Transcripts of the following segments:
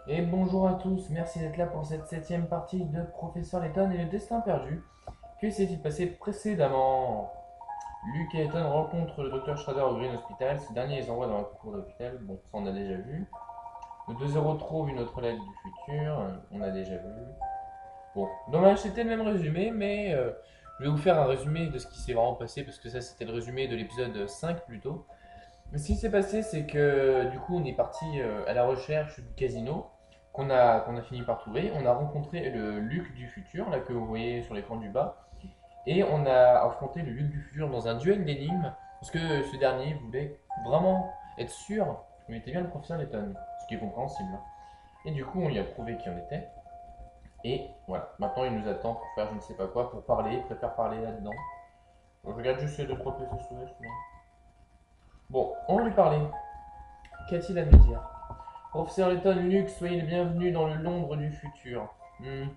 Et bonjour à tous, merci d'être là pour cette septième partie de Professeur Layton et le destin perdu. Que s'est-il passé précédemment? Luke et Layton rencontrent le docteur Schrader au Green Hospital. Ce dernier les envoie dans la cour d'hôpital. Bon, ça on a déjà vu. Le 2-0 trouve une autre lettre du futur. On a déjà vu. Bon, dommage, c'était le même résumé, mais je vais vous faire un résumé de ce qui s'est vraiment passé parce que ça c'était le résumé de l'épisode 5 plutôt. Ce qui s'est passé, c'est que du coup, on est parti à la recherche du casino qu'on a fini par trouver. On a rencontré le Luc du futur, là que vous voyez sur l'écran du bas, et on a affronté le Luc du futur dans un duel d'énigmes, parce que ce dernier voulait vraiment être sûr qu'on était bien le professeur Layton, ce qui est compréhensible, hein. Et du coup, on lui a prouvé qui on était. Et voilà, maintenant il nous attend pour faire je ne sais pas quoi, pour parler, il préfère parler là-dedans. Je regarde juste les deux trois PCSOS, non. Bon, on va lui parler. Qu'a-t-il à nous dire? Professeur Letton, Luke, soyez le bienvenu dans le Londres du futur. Hmm,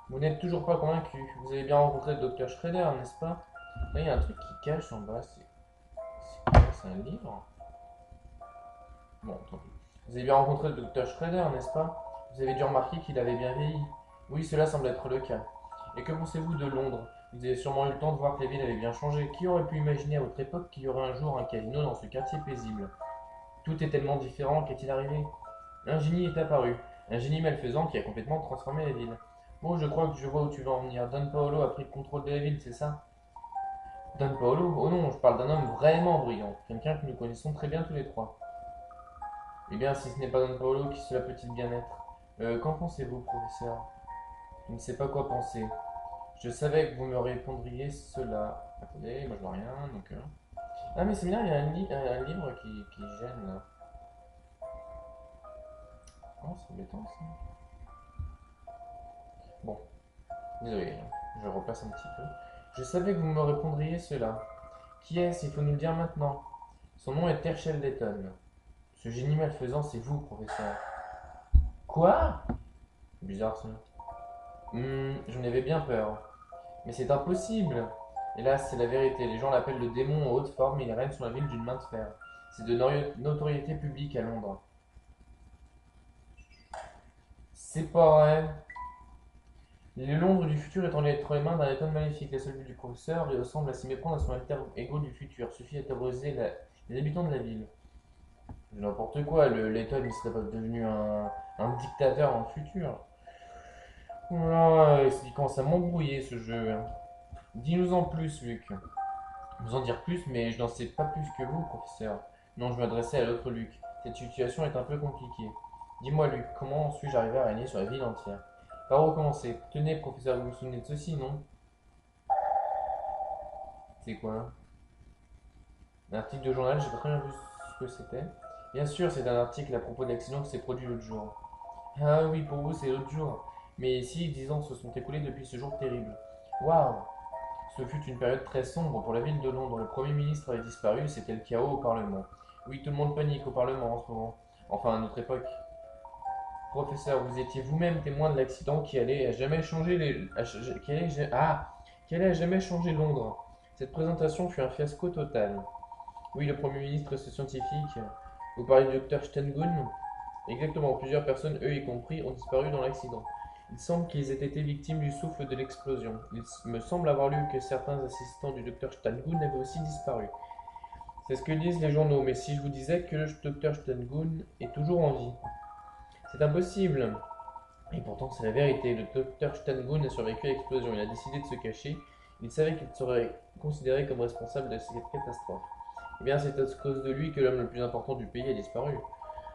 Vous n'êtes toujours pas convaincu. Vous avez bien rencontré le docteur Schrader, n'est-ce pas? Là, il y a un truc qui cache en bas. C'est quoi? C'est un livre? Bon, tant pis. Vous avez bien rencontré le docteur Schrader, n'est-ce pas? Vous avez dû remarquer qu'il avait bien vieilli. Oui, cela semble être le cas. Et que pensez-vous de Londres? Vous avez sûrement eu le temps de voir que la ville avait bien changé. Qui aurait pu imaginer à votre époque qu'il y aurait un jour un casino dans ce quartier paisible? Tout est tellement différent, qu'est-il arrivé? Un génie est apparu, un génie malfaisant qui a complètement transformé la ville. Bon, je crois que je vois où tu veux en venir. Don Paolo a pris le contrôle de la ville, c'est ça? Don Paolo? Oh non, je parle d'un homme vraiment brillant, quelqu'un que nous connaissons très bien tous les trois. Eh bien, si ce n'est pas Don Paolo, qui cela peut-il bien être? Qu'en pensez-vous, professeur? Je ne sais pas quoi penser. Je savais que vous me répondriez cela. Attendez, moi je vois rien, donc... Ah mais c'est bien, il y a un livre qui gêne là. Oh, c'est embêtant ça. Bon, désolé, je repasse un petit peu. Je savais que vous me répondriez cela. Qui est-ce? Il faut nous le dire maintenant. Son nom est Herschel Layton. Ce génie malfaisant, c'est vous, professeur. Quoi? Bizarre ça. J'en avais bien peur. Mais c'est impossible. Hélas, c'est la vérité. Les gens l'appellent le démon en haute forme et il règne sur la ville d'une main de fer. C'est de notoriété publique à Londres. C'est pas vrai. Le Londres du futur est entre les mains d'un Layton maléfique. La seule vue du professeur ressemble à s'y méprendre à son alter ego du futur. Suffit à terroriser les habitants de la ville. N'importe quoi, le Layton il serait pas devenu un dictateur en futur. Oula, il commence à m'embrouiller ce jeu. Dis-nous en plus, Luc. Vous en dire plus, mais je n'en sais pas plus que vous, professeur. Non, je m'adressais à l'autre Luc. Cette situation est un peu compliquée. Dis-moi, Luc, comment suis-je arrivé à régner sur la ville entière? Par où commencer? Tenez, professeur, vous vous souvenez de ceci, non? C'est quoi? Un article de journal, j'ai pas très bien vu ce que c'était. Bien sûr, c'est un article à propos de l'accident qui s'est produit l'autre jour. Ah oui, pour vous, c'est l'autre jour. Mais ici, 10 ans se sont écoulés depuis ce jour terrible. Waouh! Ce fut une période très sombre pour la ville de Londres. Le Premier ministre avait disparu, c'était le chaos au Parlement. Oui, tout le monde panique au Parlement en ce moment. Enfin, à notre époque. Professeur, vous étiez vous-même témoin de l'accident qui allait à jamais changer qui allait à jamais changer Londres. Cette présentation fut un fiasco total. Oui, le Premier ministre et ce scientifique. Vous parlez du docteur Stengun? Exactement, plusieurs personnes, eux y compris, ont disparu dans l'accident. Il semble qu'ils aient été victimes du souffle de l'explosion. Il me semble avoir lu que certains assistants du docteur Stengun avaient aussi disparu. C'est ce que disent les journaux, mais si je vous disais que le docteur Stengun est toujours en vie? C'est impossible. Et pourtant, c'est la vérité. Le docteur Stengun a survécu à l'explosion. Il a décidé de se cacher. Il savait qu'il serait considéré comme responsable de cette catastrophe. Eh bien, c'est à cause de lui que l'homme le plus important du pays a disparu.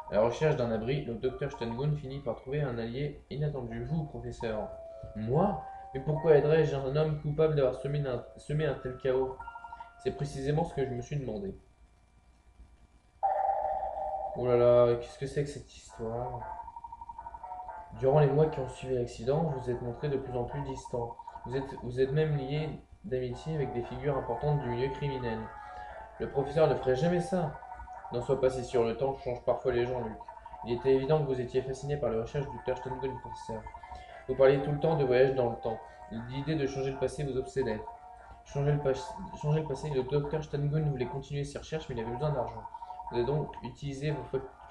À la recherche d'un abri, le docteur Stengun finit par trouver un allié inattendu. Vous, professeur. Moi? Mais pourquoi aiderais-je un homme coupable d'avoir semé un tel chaos? C'est précisément ce que je me suis demandé. Oh là là, qu'est-ce que c'est que cette histoire? Durant les mois qui ont suivi l'accident, vous vous êtes montré de plus en plus distant. Vous êtes même lié d'amitié avec des figures importantes du milieu criminel. Le professeur ne ferait jamais ça. N'en sois pas si sûr, le temps change parfois les gens, Luc. Il était évident que vous étiez fasciné par les recherches du docteur Stengun, professeur. Vous parliez tout le temps de voyage dans le temps. L'idée de changer le passé vous obsédait. Changer le passé, le docteur Stengun voulait continuer ses recherches, mais il avait besoin d'argent. Vous avez donc utilisé vos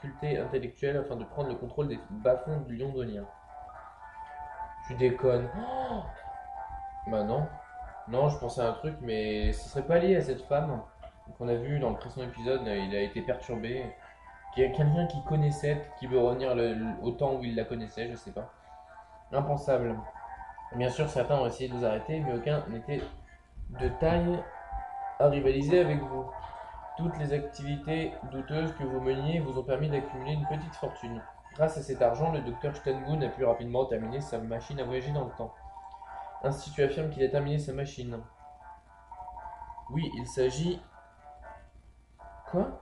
difficultés intellectuelles afin de prendre le contrôle des bas-fonds du londonien. Tu déconnes. Oh, bah non. Non, je pensais à un truc, mais ce serait pas lié à cette femme qu'on a vue dans le précédent épisode. Il a été perturbé. Quelqu'un qui connaissait, qui veut revenir au temps où il la connaissait, je sais pas. Impensable. Bien sûr, certains ont essayé de vous arrêter, mais aucun n'était de taille à rivaliser avec vous. Toutes les activités douteuses que vous meniez vous ont permis d'accumuler une petite fortune. Grâce à cet argent, le docteur Stengun a pu rapidement terminer sa machine à voyager dans le temps. Ainsi, tu affirmes qu'il a terminé sa machine. Oui, il s'agit... Quoi?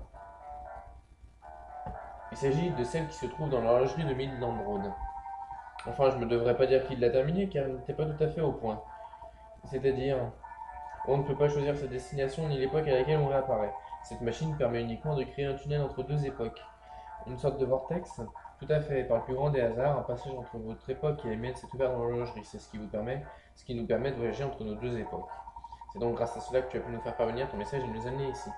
Il s'agit de celle qui se trouve dans l'horlogerie de Midland Road. Enfin, je me devrais pas dire qu'il l'a terminée, car il n'était pas tout à fait au point. C'est-à-dire, on ne peut pas choisir sa destination ni l'époque à laquelle on réapparaît. Cette machine permet uniquement de créer un tunnel entre deux époques. Une sorte de vortex? Tout à fait, par le plus grand des hasards, un passage entre votre époque et la mienne s'est ouvert dans l'horlogerie. C'est ce qui nous permet de voyager entre nos deux époques. C'est donc grâce à cela que tu as pu nous faire parvenir ton message et nous amener ici.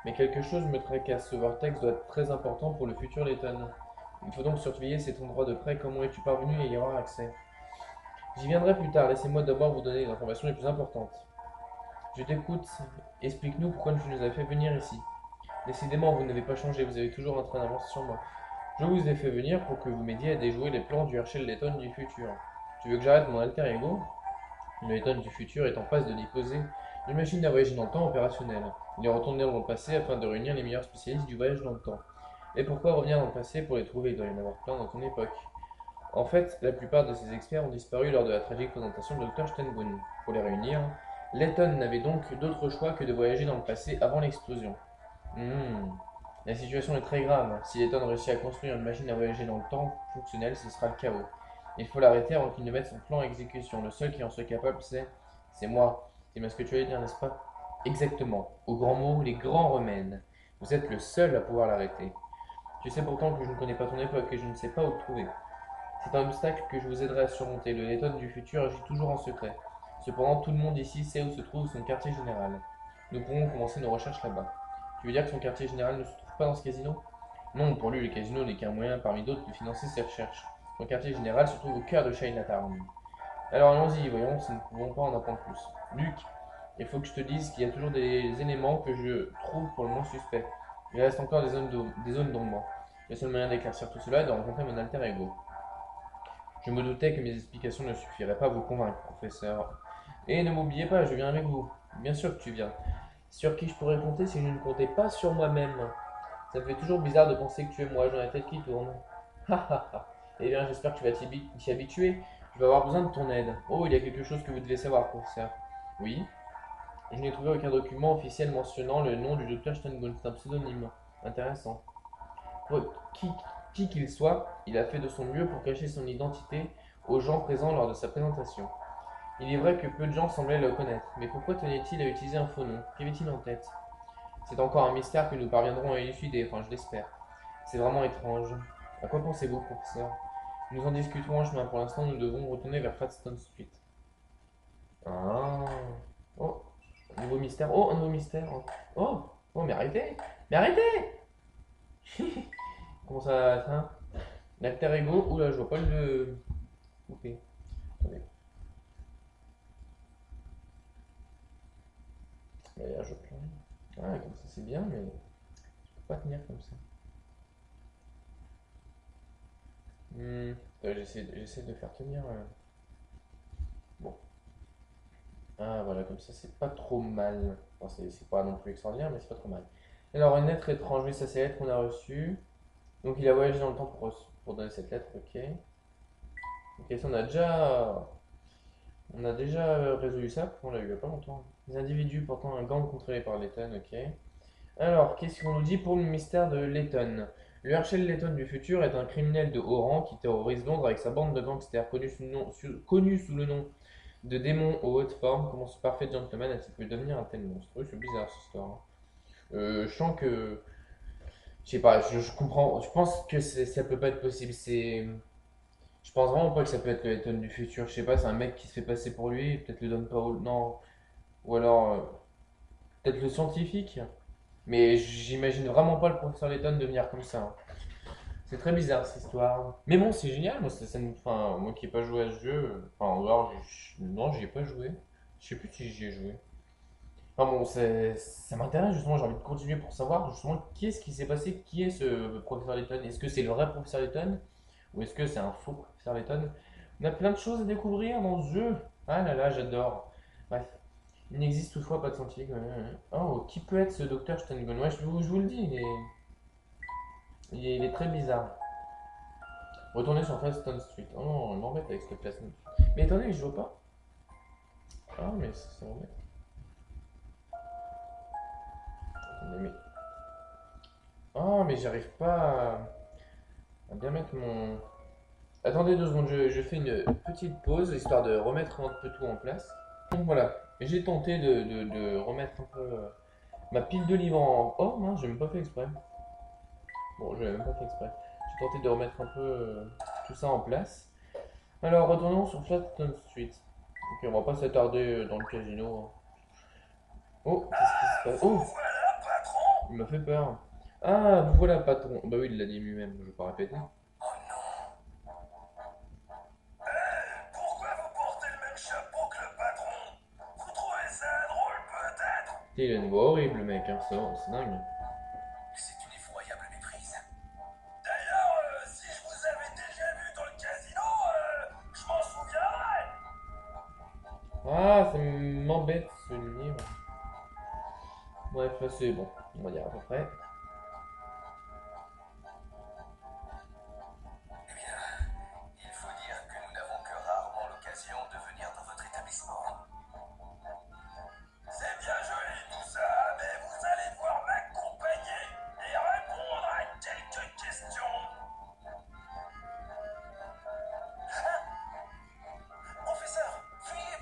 Mais quelque chose me tracasse, ce vortex doit être très important pour le futur Letton. Il faut donc surveiller cet endroit de près. Comment es-tu parvenu à y avoir accès? J'y viendrai plus tard, laissez-moi d'abord vous donner les informations les plus importantes. Je t'écoute, explique-nous pourquoi tu nous as fait venir ici. Décidément, vous n'avez pas changé, vous avez toujours un train d'avance sur moi. Je vous ai fait venir pour que vous m'aidiez à déjouer les plans du Herschel Letton du futur. Tu veux que j'arrête mon alter ego? Le Letton du futur est en passe de disposer d'une machine à voyager dans le temps opérationnelle. Il est retourné dans le passé afin de réunir les meilleurs spécialistes du voyage dans le temps. Et pourquoi revenir dans le passé pour les trouver? Il doit y en avoir plein dans ton époque. En fait, la plupart de ces experts ont disparu lors de la tragique présentation de Dr. Stengun. Pour les réunir, Letton n'avait donc d'autre choix que de voyager dans le passé avant l'explosion. La situation est très grave. Si Letton réussit à construire une machine à voyager dans le temps fonctionnelle, ce sera le chaos. Il faut l'arrêter avant qu'il ne mette son plan à exécution. Le seul qui en soit capable, c'est moi. C'est bien ce que tu allais dire, n'est-ce pas? Exactement. Au grand mot, les grands remèdes. Vous êtes le seul à pouvoir l'arrêter. Tu sais pourtant que je ne connais pas ton époque et je ne sais pas où te trouver. C'est un obstacle que je vous aiderai à surmonter. Le Letton du futur agit toujours en secret. Cependant, tout le monde ici sait où se trouve son quartier général. Nous pourrons commencer nos recherches là-bas. Tu veux dire que son quartier général ne se trouve pas dans ce casino? Non, pour lui, le casino n'est qu'un moyen parmi d'autres de financer ses recherches. Son quartier général se trouve au cœur de Chinatown. Alors allons-y, voyons si nous ne pouvons pas en apprendre plus. Luc, il faut que je te dise qu'il y a toujours des éléments que je trouve pour le moins suspects. Il reste encore des zones d'ombre. Le seul moyen d'éclaircir tout cela est de rencontrer mon alter ego. Je me doutais que mes explications ne suffiraient pas à vous convaincre, professeur. Et ne m'oubliez pas, je viens avec vous. Bien sûr que tu viens. Sur qui je pourrais compter si je ne comptais pas sur moi-même? Ça me fait toujours bizarre de penser que tu es moi, j'en ai la tête qui tourne. Ha ha ha. Eh bien, j'espère que tu vas t'y habituer. Je vais avoir besoin de ton aide. Oh, il y a quelque chose que vous devez savoir, professeur. Oui. Je n'ai trouvé aucun document officiel mentionnant le nom du docteur Stengun. C'est un pseudonyme. Intéressant. Qui qu'il soit, il a fait de son mieux pour cacher son identité aux gens présents lors de sa présentation. Il est vrai que peu de gens semblaient le connaître, mais pourquoi tenait-il à utiliser un faux nom? Qu'avait-il en tête? C'est encore un mystère que nous parviendrons à élucider, enfin je l'espère. C'est vraiment étrange. À quoi pensez-vous, professeur? Nous en discuterons en chemin. Pour l'instant, nous devons retourner vers Flatstone Street. Ah. Oh, un nouveau mystère. Oh, un nouveau mystère. Oh, oh, mais arrêtez! Mais arrêtez! Comment ça, ça? L'alter ego? Oula, je vois pas le couper. Attendez. D'ailleurs, je plane. Ah, comme ça c'est bien, mais je peux pas tenir comme ça. J'essaie de faire tenir. Bon. Ah, voilà, comme ça c'est pas trop mal. Bon, c'est pas non plus extraordinaire, mais c'est pas trop mal. Alors, une lettre étrange, oui, ça c'est la lettre qu'on a reçue. Donc, il a voyagé dans le temps pour donner cette lettre, ok. Ok, ça on a déjà résolu ça, on l'a eu il y a pas longtemps. Les individus portant un gang contrôlé par Letton, ok. Alors, qu'est-ce qu'on nous dit pour le mystère de Letton? Le Herschel Letton du futur est un criminel de haut rang qui terrorise Londres avec sa bande de gangsters connu sous le nom de démon aux hautes formes. Comment ce parfait gentleman a-t-il pu devenir un tel monstre? Oui, c'est bizarre cette histoire, hein. Je sens que. Je sais pas, je comprends. Je pense que ça peut pas être possible. Je pense vraiment pas que ça peut être le Letton du futur. Je sais pas, c'est un mec qui se fait passer pour lui. Peut-être le Don Paul. Non. Ou alors. Peut-être le scientifique. Mais j'imagine vraiment pas le professeur Letton devenir comme ça, hein. C'est très bizarre cette histoire. Mais bon, c'est génial, moi, enfin, moi qui n'ai pas joué à ce jeu, enfin, ou alors, non, j'y ai pas joué. Je sais plus si j'y ai joué. Enfin bon, ça m'intéresse justement, j'ai envie de continuer pour savoir justement qu'est-ce qui s'est passé, qui est ce professeur Layton. Est-ce que c'est le vrai professeur Layton ou est-ce que c'est un faux professeur Layton? On a plein de choses à découvrir dans ce jeu. Ah là là, j'adore. Bref, il n'existe toutefois pas de scientifique. Oh, qui peut être ce docteur Stengon? Ouais, je vous le dis, il est très bizarre. Retournez sur Preston Street. Oh non, on m'embête avec cette place. Mais attendez, je vois pas. Ah, mais ça m'embête. Attendez, mais. Ah, mais j'arrive pas à bien mettre mon. Attendez 2 secondes, je fais une petite pause histoire de remettre un peu tout en place. Donc voilà, j'ai tenté de remettre un peu ma pile de livres en. Oh mince, j'ai même pas fait exprès. Bon, j'ai même pas fait exprès. J'ai tenté de remettre un peu tout ça en place. Alors, retournons sur Flatton Street. Ok, on va pas s'attarder dans le casino. Oh, qu'est-ce qui se passe? Oh, il m'a fait peur. Ah, vous voilà, patron. Bah oui, il l'a dit lui-même, je vais pas répéter. Pourquoi vous portez le même chapeau que le patron? Vous trouvez ça drôle peut-être? Il a une voix horrible, le mec, hein, c'est dingue. C'est une effroyable méprise. D'ailleurs, si je vous avais déjà vu dans le casino, je m'en souviendrai. Ah, ça m'embête ce livre. Bref, là c'est bon, on va dire à peu près. Eh bien, il faut dire que nous n'avons que rarement l'occasion de venir dans votre établissement. C'est bien joli tout ça, mais vous allez devoir m'accompagner et répondre à quelques questions. Professeur, fuyez!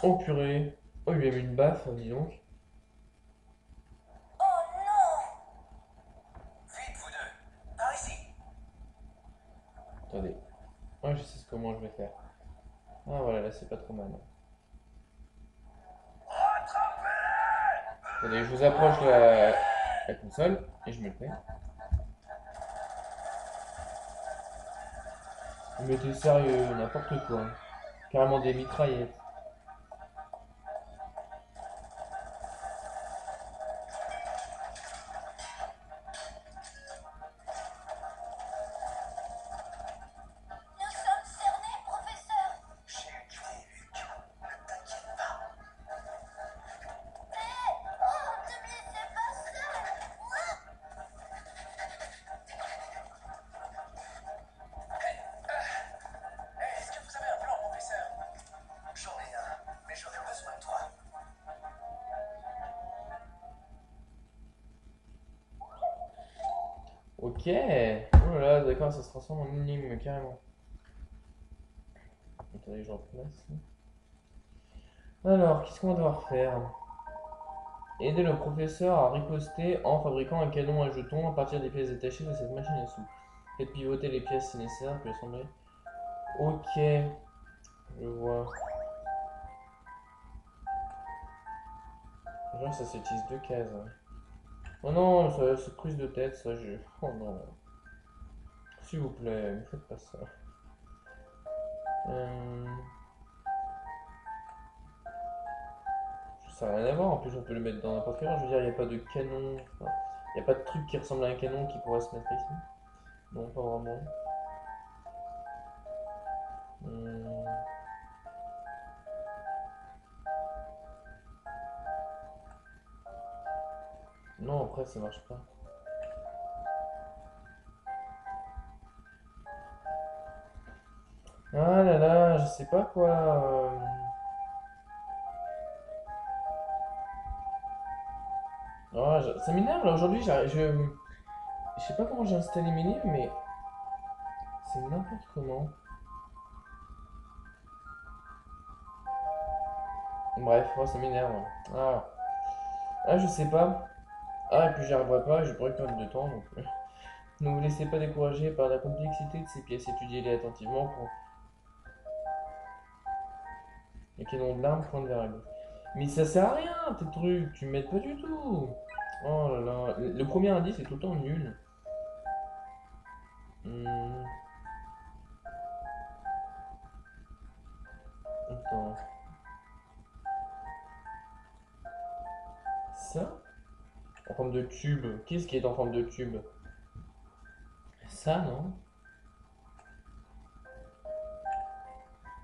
Oh purée. Oh, il lui a mis une baffe, dis donc. Oh non! Vite vous deux, par ici! Attendez. Ouais, je sais comment je vais faire. Ah voilà, là c'est pas trop mal. Rattrapez-les! Attendez, je vous approche la console et je me le fais. Vous mettez sérieux, n'importe quoi. Carrément des mitraillettes. Nous sommes cernés, professeur! J'ai une idée, Luc. Ne t'inquiète pas. Hé! Oh, ne me laissez pas seul! Est-ce que vous avez un plan, professeur? J'en ai un, mais j'aurais besoin de toi. Ok. Oh là là, d'accord, ça se transforme en énigme carrément. Attendez, je replace. Alors, qu'est-ce qu'on va devoir faire? Aider le professeur à riposter en fabriquant un canon à jetons à partir des pièces détachées de cette machine à sous. Faites pivoter les pièces si nécessaire, puis assembler. Ok, je vois. Genre, ça s'utilise 2 cases. Ouais. Oh non, cette prise de tête, ça, je. Oh non. S'il vous plaît, ne faites pas ça. Euh, Ça n'a rien à voir, en plus on peut le mettre dans n'importe quel ordre. Je veux dire, il n'y a pas de canon. Enfin, il n'y a pas de truc qui ressemble à un canon qui pourrait se mettre ici. Non, pas vraiment. Hum, Non, après ça marche pas. Ah là là, je sais pas quoi. Ça m'énerve là aujourd'hui, je sais pas comment j'ai installé mes livres, mais c'est n'importe comment. Bref, ouais, ça m'énerve. Ah. Ah, je sais pas. Ah, et puis j'y arriverai pas, j'ai pas eu de perdre de temps, donc ne vous laissez pas décourager par la complexité de ces pièces, étudiez-les attentivement pour les canons de l'arme, point de vers à gauche. Mais ça sert à rien, tes trucs, tu m'aides pas du tout. Oh là là, le premier indice est tout le temps nul. Hmm. Attends. Ça? En forme de tube. Qu'est-ce qui est en forme de tube? Ça, non?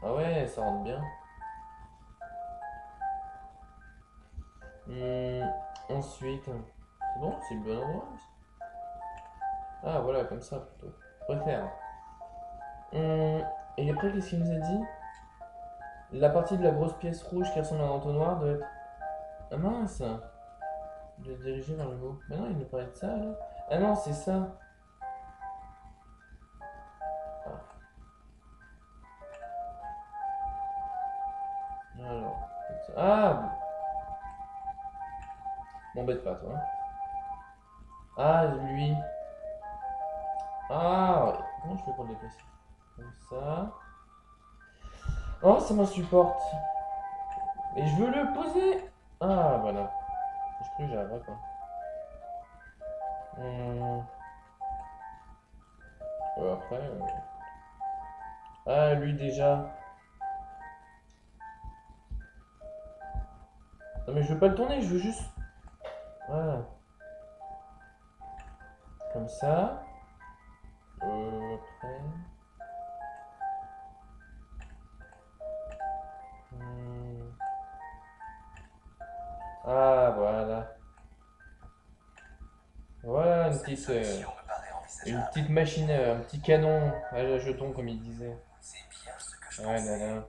Ah ouais, ça rentre bien. Hmm, ensuite, c'est bon, c'est le bon endroit. Ah voilà, comme ça plutôt. Je préfère. Et après, qu'est-ce qu'il nous a dit? La partie de la grosse pièce rouge qui ressemble à un entonnoir doit être. Ah mince! De diriger vers le haut. Mais non, il nous parlait de ça là. Ah non, c'est ça. Ah, alors. Ah! M'embête pas, toi. Ah, lui. Ah, ouais. Comment je fais pour le déplacer? Comme ça. Oh, ça m'insupporte. Mais je veux le poser. Ah, voilà. Je crois que j'y arriverai pas. Hum, après. Ah, lui déjà. Non, mais je veux pas le tourner, je veux juste. Voilà. Comme ça. Après. Hum. Ah, voilà. Voilà une Cette petite, solution me paraît une envisageable. petite machine, un petit canon à jetons, comme il disait. C'est bien ce que je Ouais, là, pensais. là.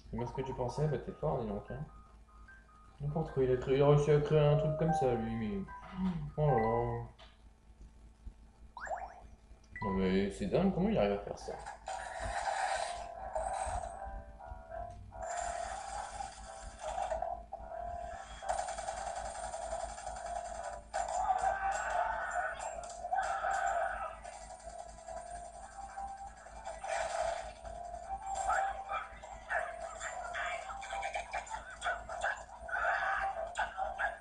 C'est bien ce que tu pensais, bah t'es fort, dis donc. Hein. N'importe quoi, il a réussi à créer un truc comme ça, lui. Mais... Oh là là. Non, mais c'est dingue, comment il arrive à faire ça?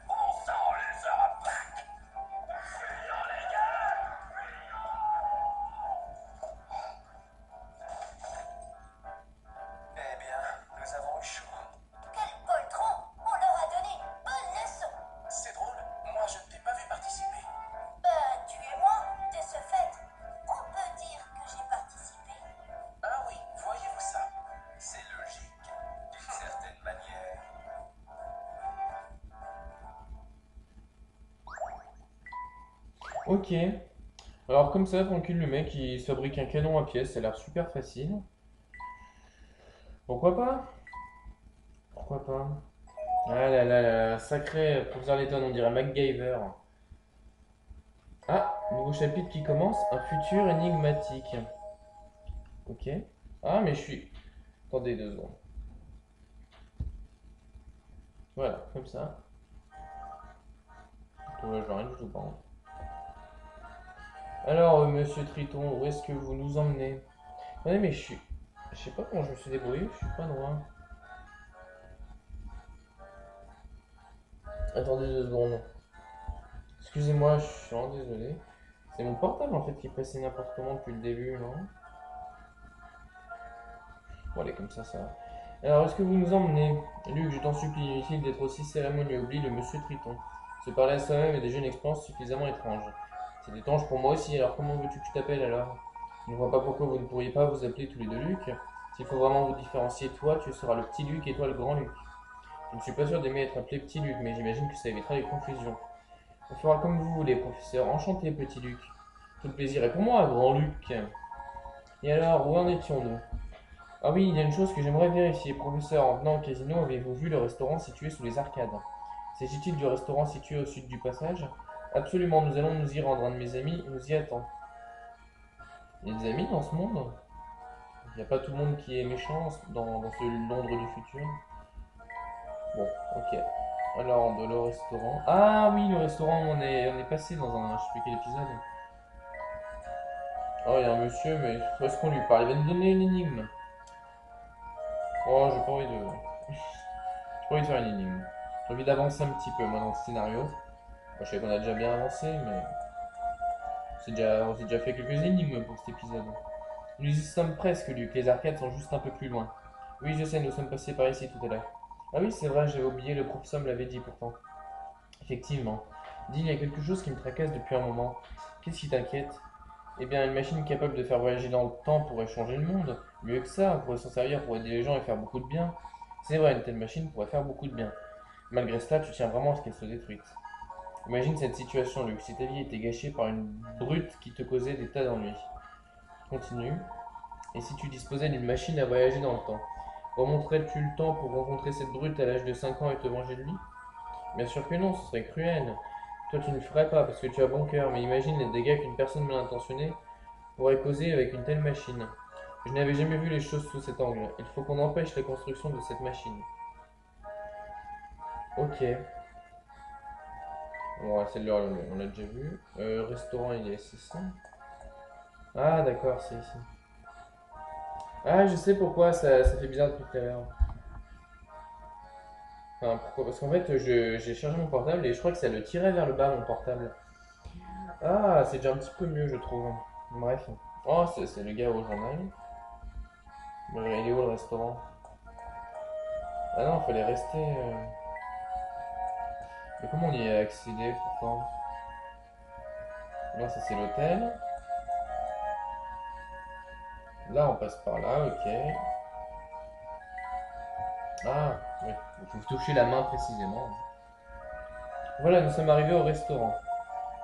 On sent les impacts. Fuyons les gars. Eh bien, nous avons eu chaud. Quel poltron! On leur a donné une bonne leçon! C'est drôle, moi je ne t'ai pas vu participer. Bah, tu es moi, de ce fait. On peut dire que j'ai participé. Ah oui, voyez-vous ça? C'est logique, d'une certaine manière. Ok. Alors, comme ça, tranquille, le mec, il se fabrique un canon à pièces, ça a l'air super facile. Pourquoi pas? Pourquoi pas? Ah là là là, sacré professeur Layton, on dirait MacGyver. Ah, nouveau chapitre qui commence, un futur énigmatique. Ok. Ah, mais je suis. Attendez 2 secondes. Voilà, comme ça. Ouais, je vois rien du tout, par contre. Alors, monsieur Triton, où est-ce que vous nous emmenez? Ouais, mais je suis. Je sais pas comment je me suis débrouillé, je suis pas loin. Attendez 2 secondes. Excusez-moi, je suis vraiment désolé. C'est mon portable en fait qui est passé n'importe comment depuis le début, non? Bon, allez, comme ça va. Alors, est-ce que vous nous emmenez? Luc, je t'en supplie, inutile d'être aussi cérémonieux. Oublie le monsieur Triton. Se parler à soi-même est déjà une expérience suffisamment étrange. C'est étrange pour moi aussi, alors comment veux-tu que je t'appelle alors? Je ne vois pas pourquoi vous ne pourriez pas vous appeler tous les deux Luc. S'il faut vraiment vous différencier, toi, tu seras le petit Luc et toi le grand Luc. Je ne suis pas sûr d'aimer être appelé petit Luc, mais j'imagine que ça évitera les confusions. On fera comme vous voulez, professeur. Enchanté, petit Luc. Tout le plaisir est pour moi, grand Luc. Et alors, où en étions-nous? Ah oui, il y a une chose que j'aimerais vérifier. Professeur, en venant au casino, avez-vous vu le restaurant situé sous les arcades? S'agit-il du restaurant situé au sud du passage? Absolument, nous allons nous y rendre. Un de mes amis nous y attend. Il y a des amis dans ce monde? Il n'y a pas tout le monde qui est méchant dans ce Londres du futur? Bon, ok. Alors, de le restaurant. Ah oui, le restaurant, on est passé dans un. Je sais plus quel épisode. Oh, il y a un monsieur, mais où est-ce qu'on lui parle? Il va nous donner une énigme. Oh, j'ai pas envie de. J'ai pas envie de faire une énigme. J'ai envie d'avancer un petit peu, moi, dans le scénario. Bon, je sais qu'on a déjà bien avancé, mais. On s'est déjà fait quelques énigmes pour cet épisode. Nous y sommes presque, Luc. Les arcades sont juste un peu plus loin. Oui, je sais, nous sommes passés par ici tout à l'heure. Ah oui, c'est vrai, j'avais oublié, le professeur me l'avait dit pourtant. Effectivement. Dis, il y a quelque chose qui me tracasse depuis un moment. Qu'est-ce qui t'inquiète? Eh bien, une machine capable de faire voyager dans le temps pourrait changer le monde. Mieux que ça, on pourrait s'en servir pour aider les gens et faire beaucoup de bien. C'est vrai, une telle machine pourrait faire beaucoup de bien. Malgré cela, tu tiens vraiment à ce qu'elle soit détruite. Imagine cette situation, Luc, si ta vie était gâchée par une brute qui te causait des tas d'ennuis. Continue. Et si tu disposais d'une machine à voyager dans le temps, remonterais-tu le temps pour rencontrer cette brute à l'âge de 5 ans et te venger de lui? Bien sûr que non, ce serait cruel. Toi, tu ne le ferais pas parce que tu as bon cœur, mais imagine les dégâts qu'une personne mal intentionnée pourrait causer avec une telle machine. Je n'avais jamais vu les choses sous cet angle. Il faut qu'on empêche la construction de cette machine. Ok. Bon, celle-là, on l'a déjà vu. Restaurant, il est c'est ça. Ah, d'accord, c'est ici. Ah, je sais pourquoi ça fait bizarre depuis tout à l'heure. Enfin, pourquoi? Parce qu'en fait, j'ai chargé mon portable et je crois que ça le tirait vers le bas, mon portable. Ah, c'est déjà un petit peu mieux, je trouve. Bref. Oh, c'est le gars au journal. Il est où le restaurant? Ah non, il fallait rester. Mais comment on y est accédé pourtant? Non, ça c'est l'hôtel. Là, on passe par là, ok. Ah, oui. Il faut toucher la main précisément. Voilà, nous sommes arrivés au restaurant.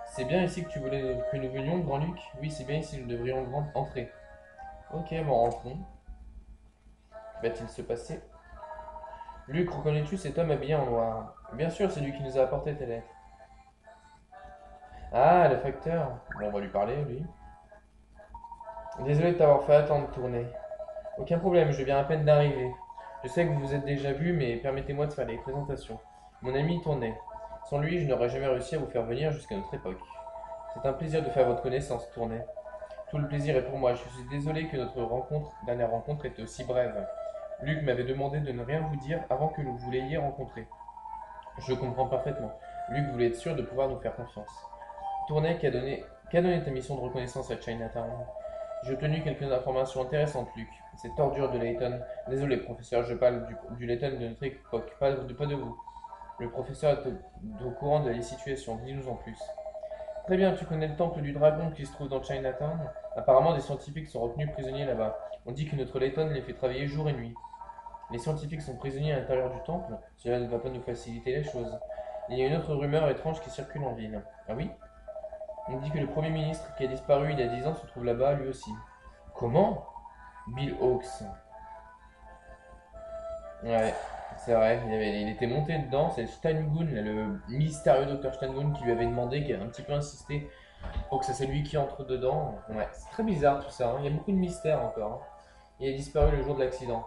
C'est bien ici que tu voulais que nous venions, Grand-Luc? Oui, c'est bien ici, nous devrions entrer. Ok, bon, entrons. Que va-t-il se passer? Luc, reconnais-tu cet homme habillé en noir? Bien sûr, c'est lui qui nous a apporté tes lettres. Ah, le facteur. Bon, on va lui parler, lui. Désolé de t'avoir fait attendre tourner. Aucun problème, je viens à peine d'arriver. Je sais que vous vous êtes déjà vus, mais permettez-moi de faire les présentations. Mon ami Tournai. Sans lui, je n'aurais jamais réussi à vous faire venir jusqu'à notre époque. C'est un plaisir de faire votre connaissance, Tournai. Tout le plaisir est pour moi. Je suis désolé que notre dernière rencontre était aussi brève. Luc m'avait demandé de ne rien vous dire avant que vous l'ayez rencontré. Je comprends parfaitement. Luc voulait être sûr de pouvoir nous faire confiance. Tournai, qu'a donné ta mission de reconnaissance à Chinatown? J'ai obtenu quelques informations intéressantes, Luc. Cette ordure de Layton. Désolé, professeur, je parle du Layton de notre époque, pas de vous. Le professeur est au courant de la situation. Dis-nous en plus. Très bien, tu connais le temple du dragon qui se trouve dans Chinatown? Apparemment, des scientifiques sont retenus prisonniers là-bas. On dit que notre Layton les fait travailler jour et nuit. Les scientifiques sont prisonniers à l'intérieur du temple? Cela ne va pas nous faciliter les choses. Il y a une autre rumeur étrange qui circule en ville. Ah oui? On dit que le Premier ministre qui a disparu il y a 10 ans se trouve là-bas lui aussi. Comment? Bill Hawks. Ouais, c'est vrai, il était monté dedans, c'est Stangun, le mystérieux docteur Stangun qui lui avait demandé, qui a un petit peu insisté pour que ça c'est lui qui entre dedans. Ouais, c'est très bizarre tout ça, hein. Il y a beaucoup de mystères encore, hein. Il a disparu le jour de l'accident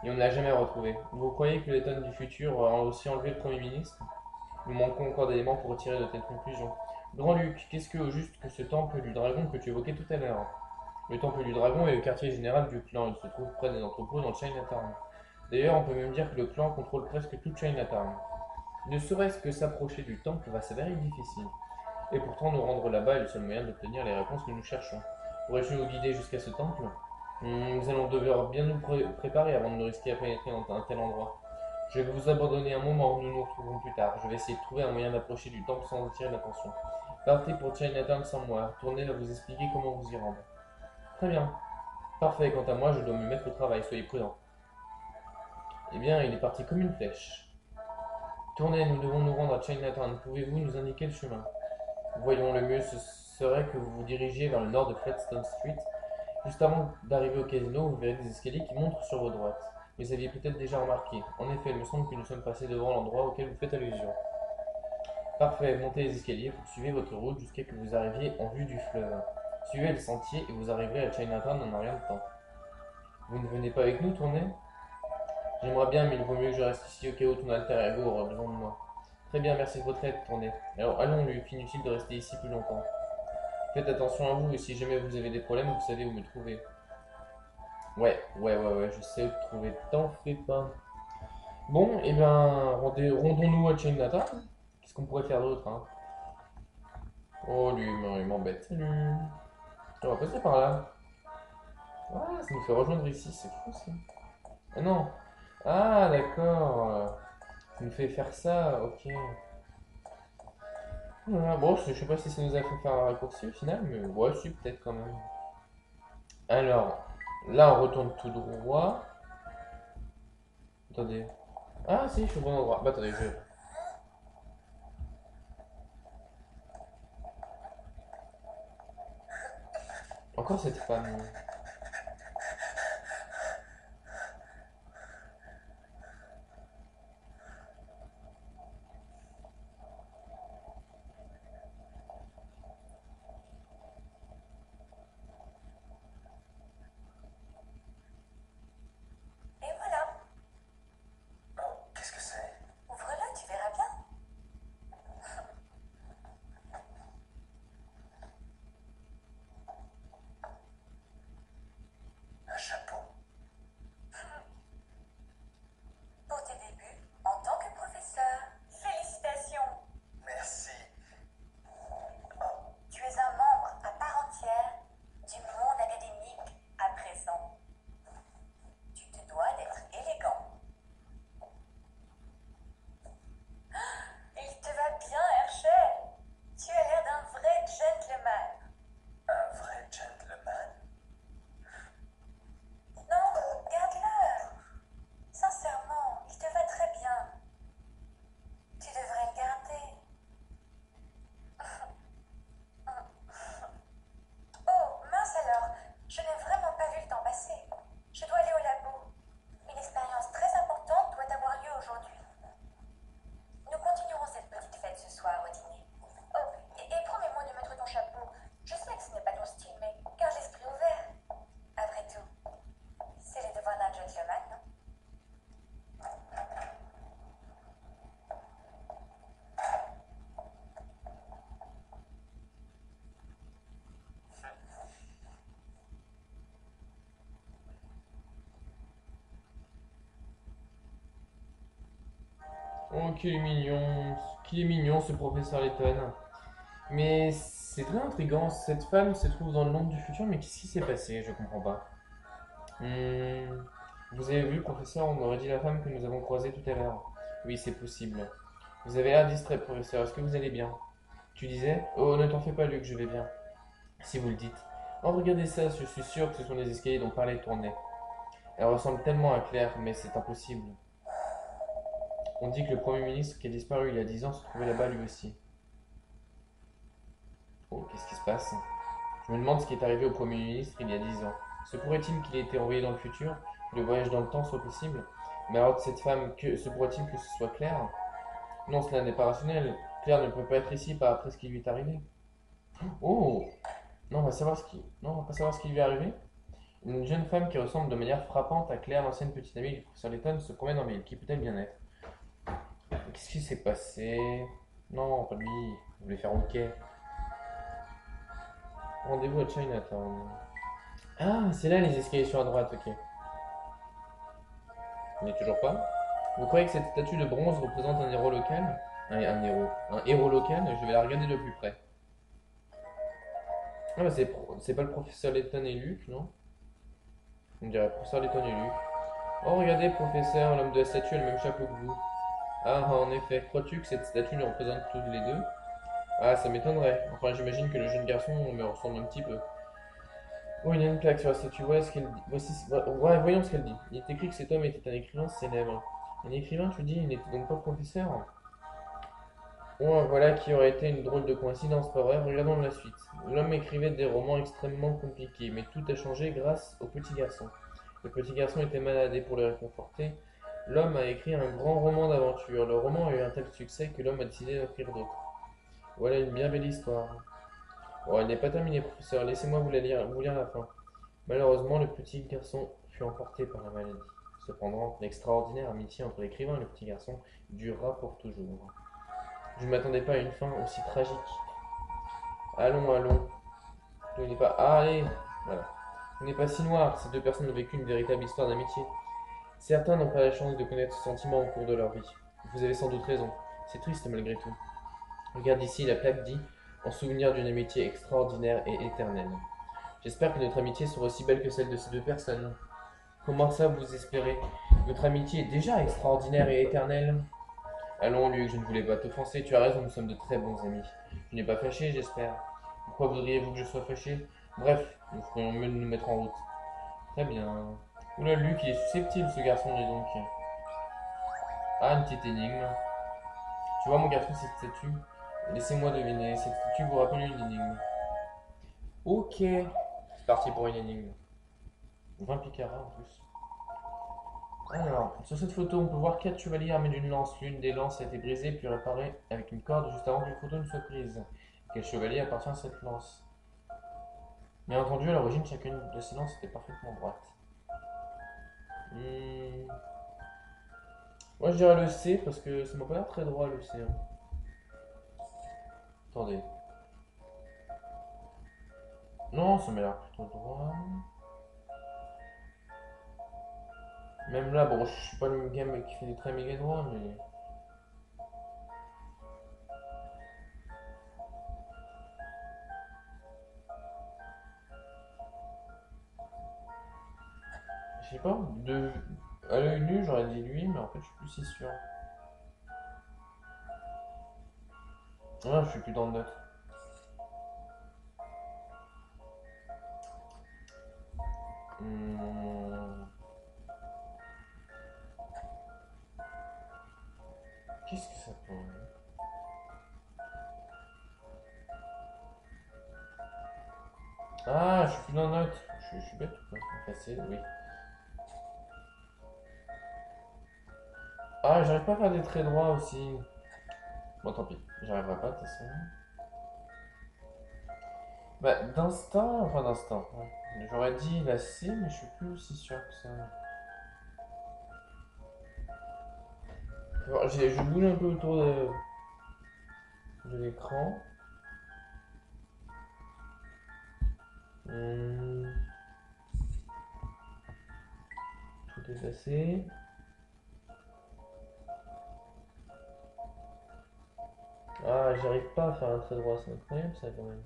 et on ne l'a jamais retrouvé. Vous croyez que l'État du futur a aussi enlevé le Premier ministre? Nous manquons encore d'éléments pour retirer de telles conclusions. Grand-Luc, qu'est-ce que au juste que ce temple du dragon que tu évoquais tout à l'heure? Le temple du dragon est le quartier général du clan, il se trouve près des entrepôts dans Chinatown. D'ailleurs, on peut même dire que le clan contrôle presque tout Chinatown. Ne serait-ce que s'approcher du temple va s'avérer difficile. Et pourtant, nous rendre là-bas est le seul moyen d'obtenir les réponses que nous cherchons. Pourrais-tu nous guider jusqu'à ce temple? Nous allons devoir bien nous préparer avant de nous risquer à pénétrer dans un tel endroit. Je vais vous abandonner un moment, nous nous retrouverons plus tard. Je vais essayer de trouver un moyen d'approcher du temple sans attirer l'attention. Partez pour Chinatown sans moi. Tournez va vous expliquer comment vous y rendre. Très bien. Parfait, quant à moi, je dois me mettre au travail, soyez prudents. Eh bien, il est parti comme une flèche. Tournez, nous devons nous rendre à Chinatown. Pouvez-vous nous indiquer le chemin? Voyons, le mieux ce serait que vous vous dirigiez vers le nord de Flatstone Street. Juste avant d'arriver au casino, vous verrez des escaliers qui montrent sur votre droite. Vous aviez peut-être déjà remarqué. En effet, il me semble que nous sommes passés devant l'endroit auquel vous faites allusion. Parfait, montez les escaliers, poursuivez votre route jusqu'à ce que vous arriviez en vue du fleuve. Suivez le sentier et vous arriverez à Chinatown en un rien de temps. Vous ne venez pas avec nous, Tournez? J'aimerais bien, mais il vaut mieux que je reste ici au cas où ton alter ego aura besoin de moi. Très bien, merci de votre aide, Tournez. Alors allons, Luc, inutile de rester ici plus longtemps. Faites attention à vous et si jamais vous avez des problèmes, vous savez où me trouver. Ouais, je sais où te trouver, t'en fais pas. Bon, et ben, rendons-nous à Chinatown. Qu'est-ce qu'on pourrait faire d'autre, hein? Oh, lui, il m'embête. Salut. On va passer par là. Ah, ça nous fait rejoindre ici, c'est fou ça. Ah non. Ah, d'accord. Ça nous fait faire ça, ok. Bon, je sais pas si ça nous a fait faire un raccourci au final, mais ouais, si, peut-être quand même. Alors, là, on retourne tout droit. Attendez. Ah, si, je suis au bon endroit. Bah, attendez, je. Encore cette femme. Et voilà, Oh, qu'est-ce que c'est? ouvre-le, tu verras bien. Un chapeau. Pour tes débuts en tant que professeur, félicitations. Merci. Tu es un membre à part entière du monde académique à présent. Tu te dois d'être élégant. Il te va bien, Herschel. Tu as l'air d'un vrai gentleman. Un vrai gentleman. Non, garde-le. Sincèrement, il te va très bien. Tu devrais le garder. Oh, mince alors, je n'ai vraiment pas vu le temps passer. Je dois aller au labo. Une expérience très importante doit avoir lieu aujourd'hui. Nous continuerons cette petite fête ce soir au dîner. Oh, et promets-moi de mettre ton chapeau. Je sais que ce n'est pas ton style, mais garde l'esprit ouvert. Après tout, c'est les devoirs d'un gentleman, non? Oh, qu'il est mignon ce professeur Layton. Mais c'est très intriguant. Cette femme se trouve dans le monde du futur, mais qu'est-ce qui s'est passé? Je comprends pas. Vous avez vu, professeur, on aurait dit la femme que nous avons croisée tout à l'heure. Oui, c'est possible. Vous avez l'air distrait, professeur. Est-ce que vous allez bien? Tu disais? Oh, ne t'en fais pas, Luc, je vais bien. Si vous le dites. Oh, regardez ça, je suis sûr que ce sont les escaliers dont parlait Tournai. Elle ressemble tellement à Claire, mais c'est impossible. On dit que le Premier ministre qui a disparu il y a 10 ans se trouvait là-bas lui aussi. Oh, qu'est-ce qui se passe? Je me demande ce qui est arrivé au Premier ministre il y a 10 ans. Se pourrait-il qu'il ait été envoyé dans le futur, que le voyage dans le temps soit possible? Mais alors cette femme, se pourrait-il que ce soit Claire? Non, cela n'est pas rationnel. Claire ne peut pas être ici par après ce qui lui est arrivé. Oh! Non, on va pas savoir ce qui lui est arrivé. Une jeune femme qui ressemble de manière frappante à Claire, l'ancienne petite amie du professeur Letton, se promène en ville. Qui peut-elle bien être? Qu'est-ce qui s'est passé? Non, pas lui. Il voulait faire OK. Rendez-vous à Chinatown. Ah, c'est là les escaliers sur la droite, ok. Il n'y est toujours pas. Vous croyez que cette statue de bronze représente un héros local? Un héros local? Je vais la regarder de plus près. Ah bah c'est pas le professeur Letton et Luke, non? On dirait professeur Letton et Luke. Oh regardez professeur, l'homme de la statue a le même chapeau que vous. Ah en effet, crois-tu que cette statue nous représente tous les deux? Ah ça m'étonnerait. Enfin j'imagine que le jeune garçon me ressemble un petit peu. Oh, il y a une plaque sur la statue. Ouais, ce qu'elle dit. Ouais, voyons ce qu'elle dit. Il est écrit que cet homme était un écrivain célèbre. Un écrivain, tu dis, il n'était donc pas professeur? Oh, voilà qui aurait été une drôle de coïncidence, pas vrai? Regardons la suite. L'homme écrivait des romans extrêmement compliqués, mais tout a changé grâce au petit garçon. Le petit garçon était malade et pour le réconforter, l'homme a écrit un grand roman d'aventure. Le roman a eu un tel succès que l'homme a décidé d'écrire d'autres. Voilà une bien belle histoire. Oh, elle n'est pas terminée, professeur. Laissez-moi vous lire la fin. Malheureusement, le petit garçon fut emporté par la maladie. Cependant, l'extraordinaire amitié entre l'écrivain et le petit garçon durera pour toujours. Je ne m'attendais pas à une fin aussi tragique. Allons, allons. Tout n'est pas. Ah, allez. Voilà. Tout n'est pas si noir. Ces deux personnes ont vécu une véritable histoire d'amitié. Certains n'ont pas la chance de connaître ce sentiment au cours de leur vie. Vous avez sans doute raison. C'est triste malgré tout. Regarde ici, la plaque dit en souvenir d'une amitié extraordinaire et éternelle. J'espère que notre amitié sera aussi belle que celle de ces deux personnes. Comment ça, vous espérez? Notre amitié est déjà extraordinaire et éternelle. Allons, Luc, je ne voulais pas t'offenser, tu as raison, nous sommes de très bons amis. Tu n'es pas fâché, j'espère. Pourquoi voudriez-vous que je sois fâché? Bref, nous ferions mieux de nous mettre en route. Très bien. Oula, Luc, il est susceptible, ce garçon, dis donc. Ah, une petite énigme. Tu vois, mon garçon, cette statue? Laissez-moi deviner, cette statue vous rappelle une énigme. Ok, c'est parti pour une énigme. 20 picarats en plus. Alors, sur cette photo, on peut voir 4 chevaliers armés d'une lance. L'une des lances a été brisée puis réparée avec une corde juste avant que la photo ne soit prise. Quel chevalier appartient à cette lance? Bien entendu, à l'origine, chacune de ces lances était parfaitement droite. Moi, je dirais le C parce que ça m'a pas l'air très droit le C, hein. Attendez. Non, ça m'a l'air plutôt droit. Même là, bon, je suis pas le game qui fait des traits méga droits, mais. Je sais pas, à l'œil nu, j'aurais dit lui, mais en fait, je suis plus si sûr. Ah, je suis plus dans le note. Qu'est-ce que ça peut être? Ah, je suis plus dans le note. Je suis bête ou quoi? Facile, oui. Ah, j'arrive pas à faire des traits droits aussi. Bon, tant pis, j'arriverai pas de toute façon. Bah, d'instinct, ouais. J'aurais dit la C, mais je suis plus aussi sûr que ça. Alors, je bouge un peu autour de l'écran. Tout est passé. Ah, j'arrive pas à faire un trait droit, c'est incroyable ça quand même.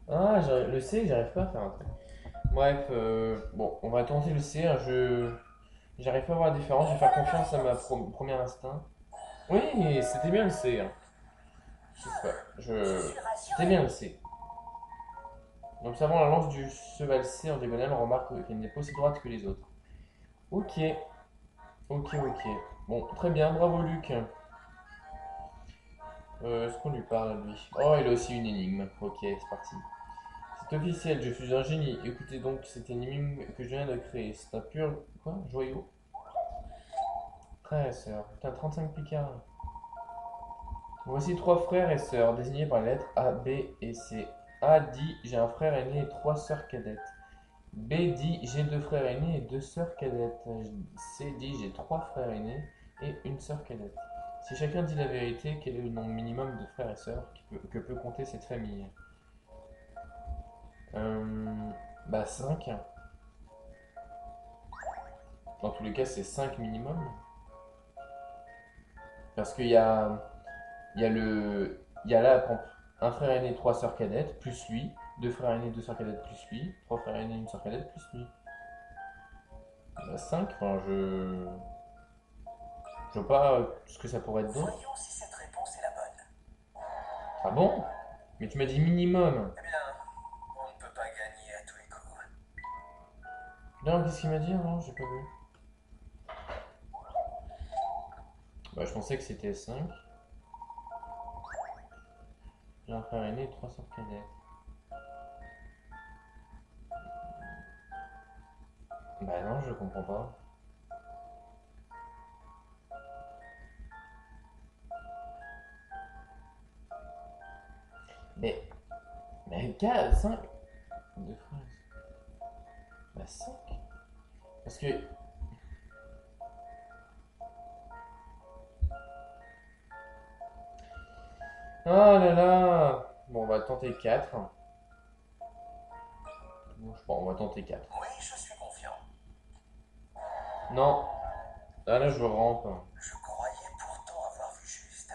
Ah, le C, j'arrive pas à faire un trait. Bref, bon, on va tenter le C, hein, j'arrive pas à voir la différence, je vais faire confiance à ma premier instinct. Oui, c'était bien le C, hein. Je sais pas, C'était bien le C. En observant la lance du cheval C en diagonale, on remarque qu'elle n'est pas aussi droite que les autres. Ok, ok. Bon, très bien, bravo Luc. Est-ce qu'on lui parle lui? Oh, il a aussi une énigme. Ok, c'est parti. C'est officiel, je suis un génie. Écoutez donc cette énigme que je viens de créer. C'est un pur. Quoi? Joyau? Frère et sœur. Putain, 35 picards. Voici trois frères et sœurs désignés par les lettres A, B et C. A dit j'ai un frère aîné et trois sœurs cadettes. B dit j'ai deux frères aînés et deux sœurs cadettes. C dit j'ai trois frères aînés et une sœur cadette. Si chacun dit la vérité, quel est le nombre minimum de frères et sœurs que peut compter cette famille? Bah 5. Dans tous les cas, c'est 5 minimum. Parce il y a là, par exemple, un frère aîné, trois sœurs cadettes, plus lui. Deux frères aînés, deux sœurs cadettes, plus lui. Trois frères aînés, une sœur cadette, plus lui. Bah 5, enfin je vois pas ce que ça pourrait être d'autre. Voyons si cette réponse est la bonne. Ah bon? Mais tu m'as dit minimum. Eh bien, on ne peut pas gagner à tous les coups. Non, qu'est-ce qu'il m'a dit? Non, j'ai pas vu. Bah, je pensais que c'était 5. J'ai un frère aîné et trois sœurs cadettes. Bah non, je comprends pas. Mais 4, 5. Deux frères. Bah 5. Parce que. Oh là là. Bon, on va tenter 4. Je sais pas, on va tenter 4. Oui, je suis confiant. Non. Ah là, je vois vraiment pas. Je croyais pourtant avoir vu juste.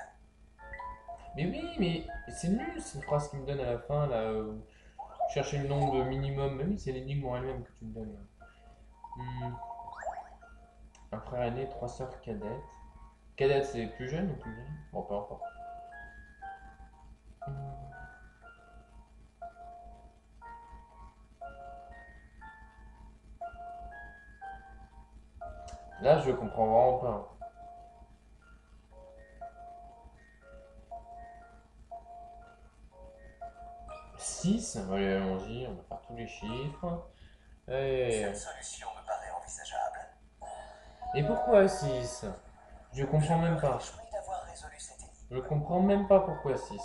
Mais oui, mais c'est nul cette phrase qu'il me donne à la fin, là. Chercher le nombre minimum. Même si c'est l'énigme en elle-même que tu me donnes. Hmm. Un frère aîné, 3 sœurs cadettes. Cadette, c'est plus jeune ou plus jeune? Bon, peu importe. Hmm. Là, je comprends vraiment pas. 6, allez, allons-y, on va faire tous les chiffres. Et, Cette solution me paraît envisageable. et pourquoi 6? Je comprends Je me même pas. réjouis d'avoir résolu cette énigme. Je comprends même pas pourquoi 6.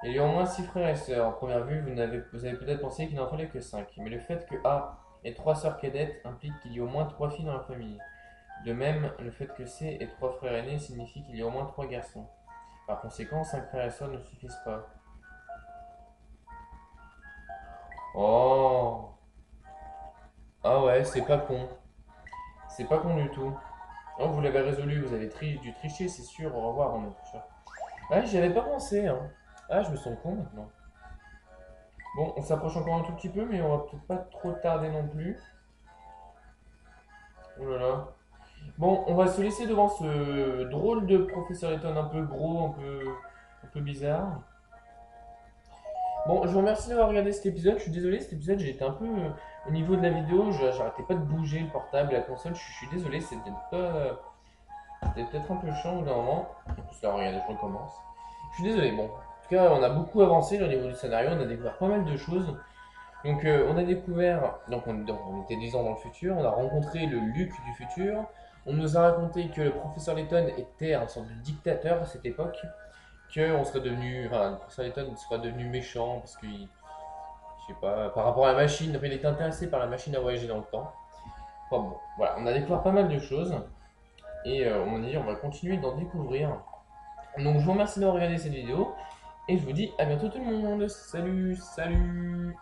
Il y a au moins 6 frères et sœurs. À première vue, vous avez peut-être pensé qu'il n'en fallait que 5. Mais le fait que A ait 3 sœurs cadettes implique qu'il y a au moins 3 filles dans la famille. De même, le fait que C ait 3 frères aînés signifie qu'il y a au moins 3 garçons. Par conséquent, 5 frères et sœurs ne suffisent pas. Oh! Ah ouais, c'est pas con. C'est pas con du tout. Oh, vous l'avez résolu, vous avez dû tricher, c'est sûr. Au revoir, mon tricheur. Ah, j'y avais pas pensé, hein. Ah, je me sens con maintenant. Bon, on s'approche encore un tout petit peu, mais on va peut-être pas trop tarder non plus. Oh là là. Bon, on va se laisser devant ce drôle de professeur Layton un peu gros, un peu bizarre. Bon, je vous remercie d'avoir regardé cet épisode. Je suis désolé, cet épisode, j'ai été un peu au niveau de la vidéo. J'arrêtais pas de bouger le portable, la console. Je suis désolé, c'était pas. C'était peut-être un peu chiant au bout d'un moment. En plus, là, regardez, je recommence. Je suis désolé, bon. En tout cas, on a beaucoup avancé là, au niveau du scénario. On a découvert pas mal de choses. Donc, on a découvert. Donc, on était 10 ans dans le futur. On a rencontré le Luc du futur. On nous a raconté que le professeur Layton était un sorte de dictateur à cette époque. On serait devenu. Enfin, le professeur Layton serait devenu méchant parce qu'il. Je sais pas, par rapport à la machine. Enfin, il était intéressé par la machine à voyager dans le temps. Enfin bon, voilà, on a découvert pas mal de choses. Et on va continuer d'en découvrir. Donc je vous remercie d'avoir regardé cette vidéo. Et je vous dis à bientôt tout le monde. Salut, salut!